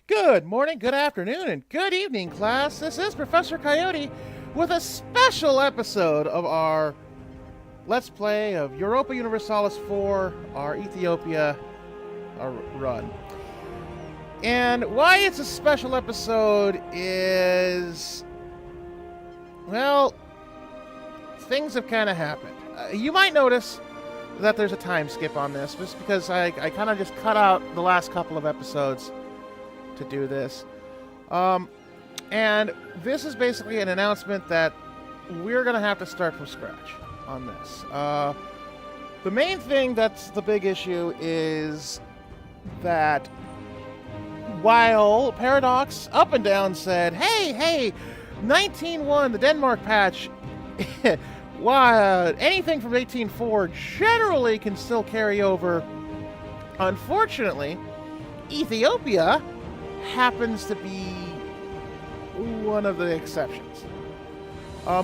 Good morning, good afternoon, and good evening, class. This is Professor Coyote with a special episode of our Let's Play of Europa Universalis 4, our Ethiopia run. And why it's a special episode is, well, things have kind of happened. You might notice that there's a time skip on this, just because I kind of just cut out the last couple of episodes to do this. And this is basically an announcement that we're going to have to start from scratch on this. The main thing that's the big issue is that while Paradox up and down said, hey, 19.1, the Denmark patch, anything from 18.4 generally can still carry over. Unfortunately, Ethiopia happens to be one of the exceptions.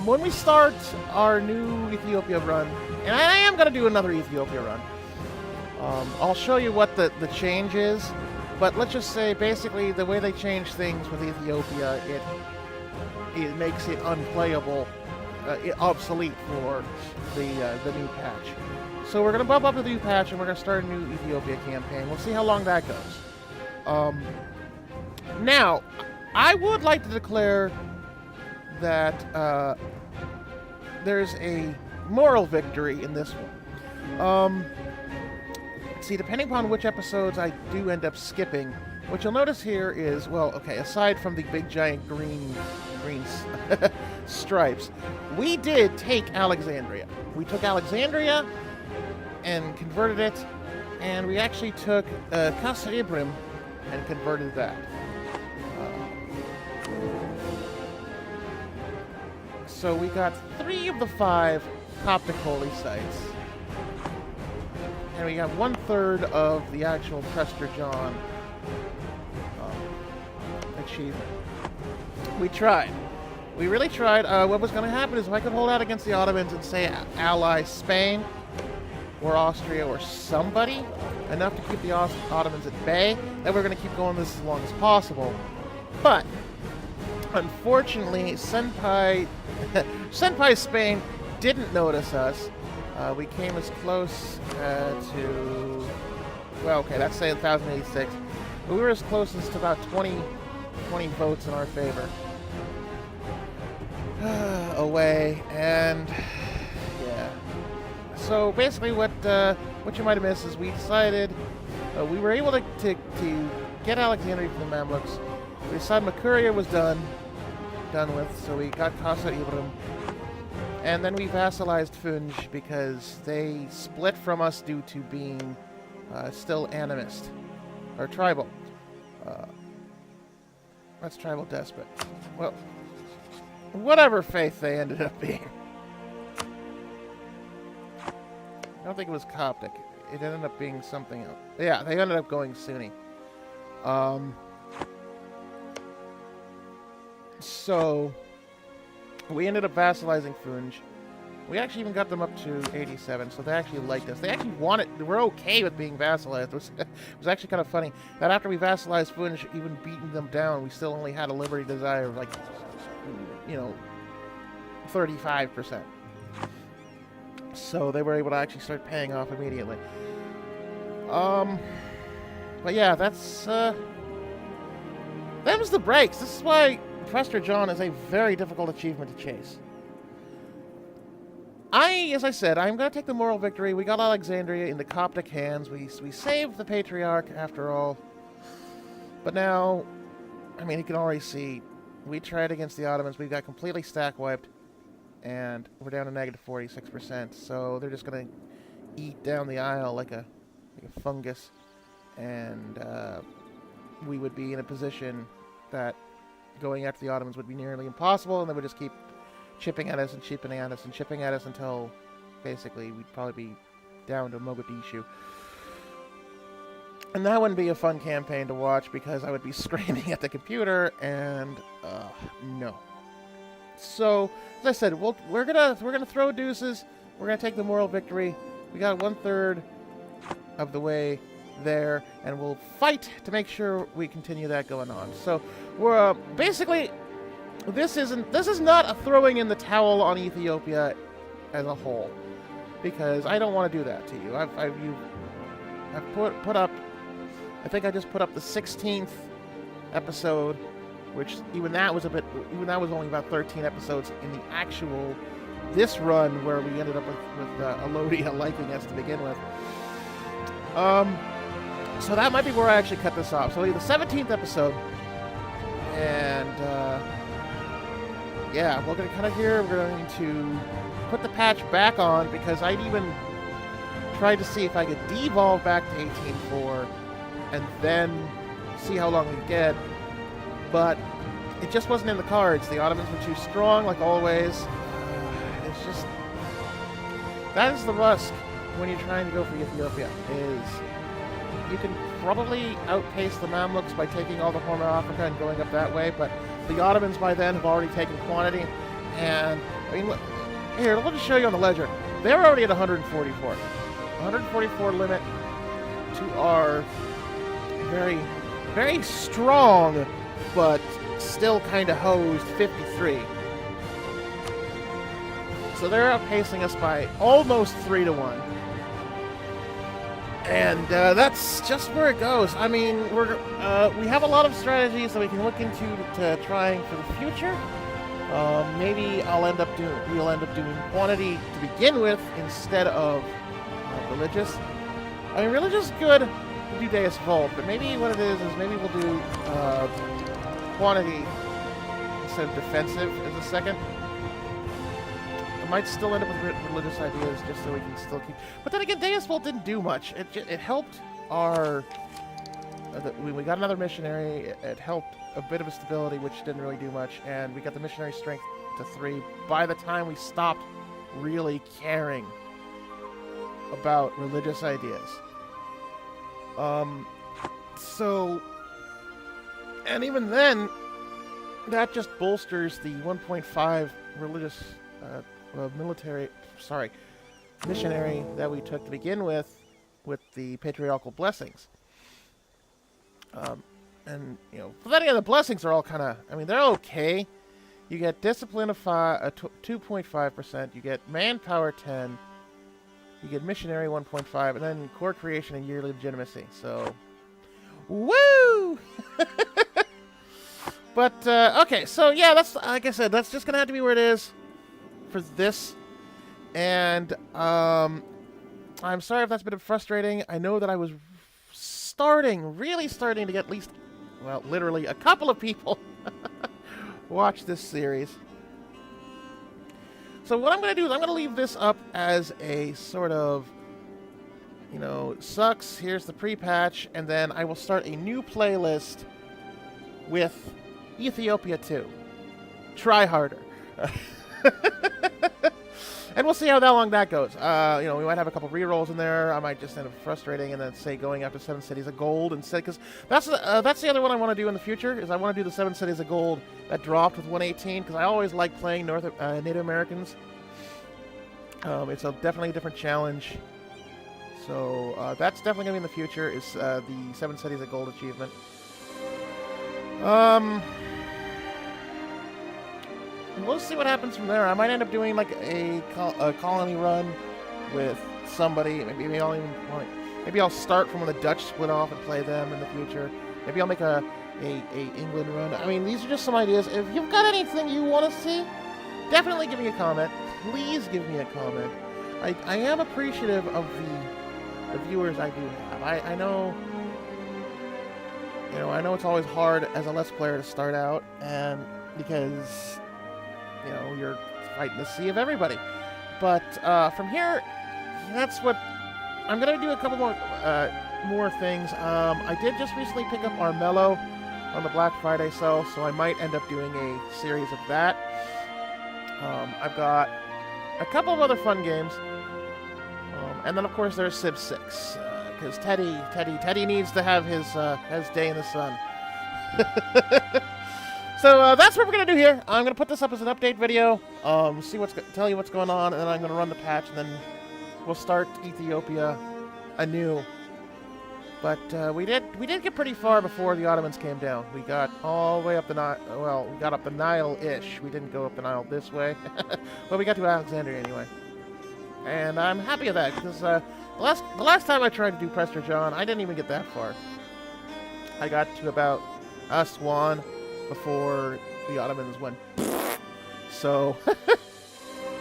When we start our new Ethiopia run, and I am going to do another Ethiopia run, I'll show you what the change is, but let's just say basically the way they change things with Ethiopia, it makes it unplayable, obsolete for the new patch. So we're going to bump up the new patch and we're going to start a new Ethiopia campaign. We'll see how long that goes. Now, I would like to declare that there's a moral victory in this one. See, depending upon which episodes I do end up skipping, what you'll notice here is, well, okay, aside from the big giant green stripes, we did take Alexandria. We took Alexandria and converted it, and we actually took Casa Ibrim and converted that. So we got 3 of the 5 Coptic holy sites. And we got 1/3 of the actual Prester John achievement. We tried. We really tried. What was going to happen is if I could hold out against the Ottomans and say ally Spain or Austria or somebody, enough to keep the Ottomans at bay, then we're going to keep going this as long as possible. But unfortunately, Senpai Spain didn't notice us. We came as close to, well, okay, let's say 1086. But we were as close as to about 20 votes in our favor away, and yeah. So basically, what you might have missed is we decided we were able to get Alexandria from the Mamluks. We decided Makuria was done with, so we got Casa Ibrim. And then we vassalized Funj because they split from us due to being still animist. Or tribal. That's tribal despot. Well, whatever faith they ended up being. I don't think it was Coptic. It ended up being something else. Yeah, they ended up going Sunni. So we ended up vassalizing Funj. We actually even got them up to 87, so they actually liked us. They actually wanted, they were okay with being vassalized. It was actually kind of funny that after we vassalized Funj, even beating them down, we still only had a liberty desire of 35%. So they were able to actually start paying off immediately. But yeah, that's, them's the breaks. This is why Prester John is a very difficult achievement to chase. As I said, I'm going to take the moral victory. We got Alexandria in the Coptic hands. We saved the Patriarch, after all. But now, I mean, you can already see, we tried against the Ottomans. We got completely stack-wiped, and we're down to negative 46%. So they're just going to eat down the aisle like a fungus. And we would be in a position that going after the Ottomans would be nearly impossible, and they would just keep chipping at us and chipping at us and chipping at us until basically we'd probably be down to Mogadishu. And that wouldn't be a fun campaign to watch because I would be screaming at the computer, and no. So, as I said, we're gonna throw deuces. We're gonna take the moral victory. We got 1/3 of the way there, and we'll fight to make sure we continue that going on. So we're basically, this is not a throwing in the towel on Ethiopia as a whole, because I don't want to do that to you. I've put up, I think I just put up the 16th episode, which even that was only about 13 episodes in the actual this run, where we ended up with Elodia liking us to begin with. So that might be where I actually cut this off. So the 17th episode, and yeah, we're gonna kind of here. We're going to put the patch back on, because I'd even tried to see if I could devolve back to 18.4 and then see how long we get, but it just wasn't in the cards. The Ottomans were too strong, like always. It's just, that is the risk when you're trying to go for Ethiopia, is you can probably outpace the Mamluks by taking all the Horn of Africa and going up that way, but the Ottomans by then have already taken quantity, and I mean, here, let me just show you on the ledger. They're already at 144. 144 limit to our very, very strong, but still kind of hosed 53. So they're outpacing us by almost 3-1. And that's just where it goes. I mean, we have a lot of strategies that we can look into to trying for the future. Maybe we'll end up doing quantity to begin with instead of religious. I mean, religious is good to do Deus Vult, but maybe what it is maybe we'll do quantity instead of defensive as a second. I might still end up with religious ideas just so we can still keep... But then again, Deus Vult didn't do much. It helped our... we got another missionary. It helped a bit of a stability, which didn't really do much. And we got the missionary strength to 3 by the time we stopped really caring about religious ideas. So... And even then, that just bolsters the 1.5 religious... missionary that we took to begin with the patriarchal blessings. And, you know, but then again, the blessings are all kind of, I mean, they're okay. You get discipline of 2.5%, you get manpower 10, you get missionary 1.5, and then core creation and yearly legitimacy. So, woo! But, okay, so yeah, that's, like I said, that's just going to have to be where it is for this, and I'm sorry if that's a bit frustrating. I know that I was really starting to get at least, well, literally a couple of people watch this series. So what I'm going to do is I'm going to leave this up as a sort of, you know, sucks, here's the pre-patch, and then I will start a new playlist with Ethiopia 2. Try harder. And we'll see how long that goes. You know, we might have a couple rerolls in there. I might just end up frustrating and then say going after 7 Cities of Gold instead, because that's the other one I want to do in the future. Is I want to do the 7 Cities of Gold that dropped with 118, because I always like playing Native Americans. It's definitely a different challenge. So that's definitely gonna be in the future. Is the 7 Cities of Gold achievement. We'll see what happens from there. I might end up doing like a colony run with somebody. Maybe I'll start from when the Dutch split off and play them in the future. Maybe I'll make a England run. I mean, these are just some ideas. If you've got anything you want to see, definitely give me a comment. Please give me a comment. I am appreciative of the viewers I do have. I know, you know, I know it's always hard as a Let's Player to start out, and because, you know, you're fighting the sea of everybody. But from here, that's what I'm gonna do. A couple more things. I did just recently pick up Armello on the Black Friday sale, so I might end up doing a series of that. I've got a couple of other fun games, and then of course there's Civ 6, because Teddy needs to have his day in the sun. So that's what we're gonna do here. I'm gonna put this up as an update video, tell you what's going on, and then I'm gonna run the patch, and then we'll start Ethiopia anew. But we did get pretty far before the Ottomans came down. We got all the way up the Nile. Well, we got up the Nile-ish. We didn't go up the Nile this way, but we got to Alexandria anyway. And I'm happy with that because the last time I tried to do Prester John, I didn't even get that far. I got to about Aswan before the Ottomans went. So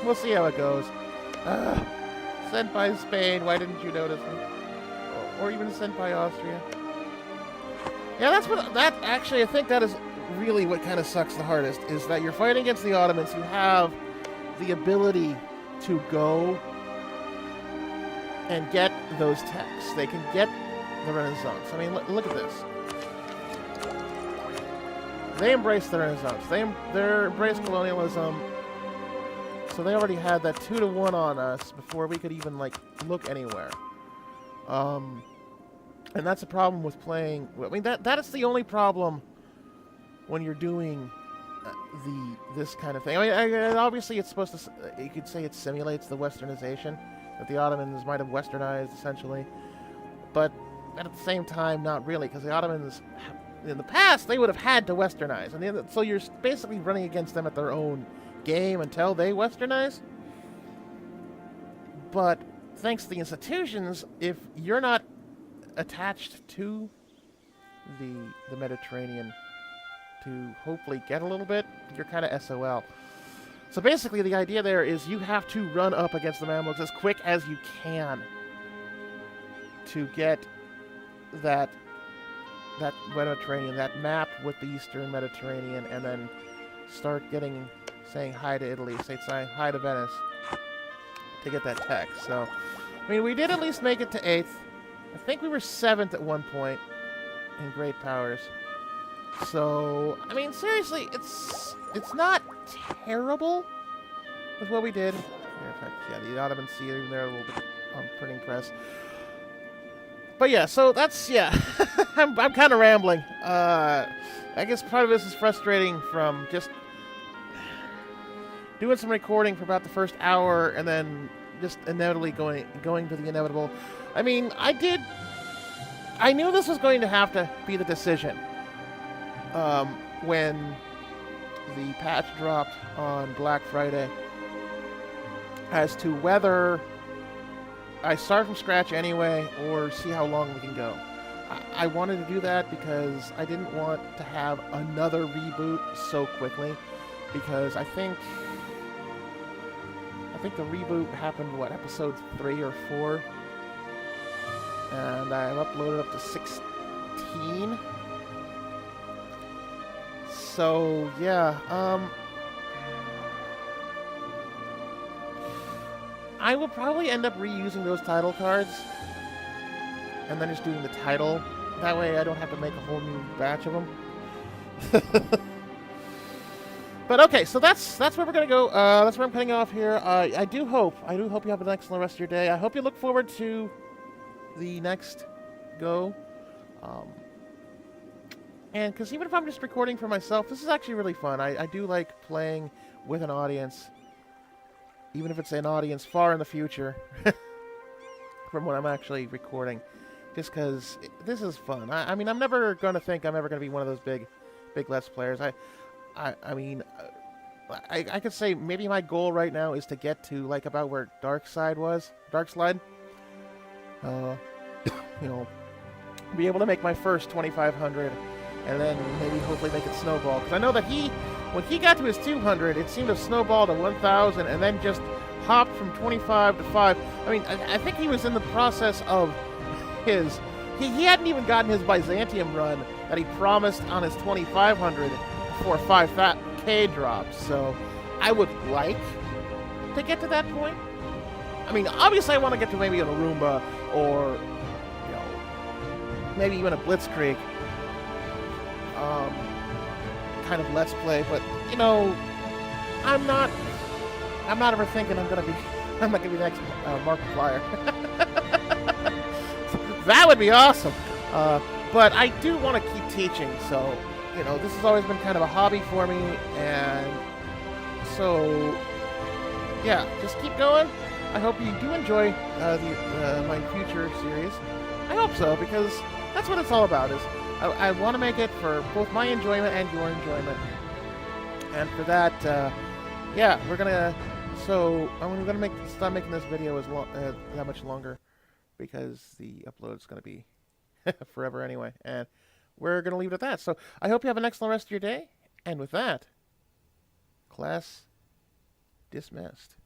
we'll see how it goes. Sent by Spain. Why didn't you notice me? Or even sent by Austria. Yeah, actually, I think that is really what kind of sucks the hardest, is that you're fighting against the Ottomans who have the ability to go and get those texts. They can get the Renaissance. I mean, look at this. They embraced the Renaissance. They embraced colonialism. So they already had that 2-to-1 on us before we could even, like, look anywhere. And that's a problem with playing. I mean, that is the only problem when you're doing this kind of thing. I mean, obviously it's supposed to. You could say it simulates the Westernization that the Ottomans might have Westernized essentially, but at the same time, not really, because the Ottomans, in the past, they would have had to Westernize, and so you're basically running against them at their own game until they Westernize. But thanks to the institutions, if you're not attached to the Mediterranean to hopefully get a little bit, you're kind of SOL. So basically the idea there is you have to run up against the Mamluks as quick as you can to get that Mediterranean, that map with the Eastern Mediterranean, and then start saying hi to Italy, saying hi to Venice to get that text. So, I mean, we did at least make it to 8th. I think we were 7th at one point in Great Powers. So, I mean, seriously, it's not terrible with what we did. In fact, yeah, the Ottoman see even there a little bit on printing press. But yeah, so that's, yeah, I'm kind of rambling. I guess part of this is frustrating from just doing some recording for about the first hour and then just inevitably going to the inevitable. I mean, I knew this was going to have to be the decision when the patch dropped on Black Friday as to whether I start from scratch anyway or see how long we can go. I wanted to do that because I didn't want to have another reboot so quickly, because I think the reboot happened, what, episode 3 or 4? And I've uploaded up to 16. So, yeah, I will probably end up reusing those title cards and then just doing the title. That way I don't have to make a whole new batch of them. But okay, so that's where we're gonna go. That's where I'm cutting off here. I do hope you have an excellent rest of your day. I hope you look forward to the next go. And because even if I'm just recording for myself, this is actually really fun. I do like playing with an audience, even if it's an audience far in the future from when I'm actually recording, just because this is fun. I mean, I'm never going to think I'm ever going to be one of those big Let's Players. I mean, I could say maybe my goal right now is to get to, like, about where Darkslide was. Darkslide. You know, be able to make my first 2,500, and then maybe hopefully make it snowball. Because I know that when he got to his 200, it seemed to snowball to 1,000, and then just hopped from 25 to 5. I mean, I think he was in the process of his... He hadn't even gotten his Byzantium run that he promised on his 2,500 before 5K drops. So I would like to get to that point. I mean, obviously I want to get to maybe an Arumba or, you know, maybe even a Blitzkrieg kind of Let's Play. But, you know, I'm not ever thinking I'm not going to be the next Markiplier. That would be awesome. But I do want to keep teaching, so, you know, this has always been kind of a hobby for me, and so, yeah, just keep going. I hope you do enjoy my future series. I hope so, because that's what it's all about. Is I want to make it for both my enjoyment and your enjoyment. And for that, yeah, we're gonna. So I'm gonna stop making this video that much longer, because the upload's gonna be forever anyway. And we're gonna leave it at that. So I hope you have an excellent rest of your day. And with that, class dismissed.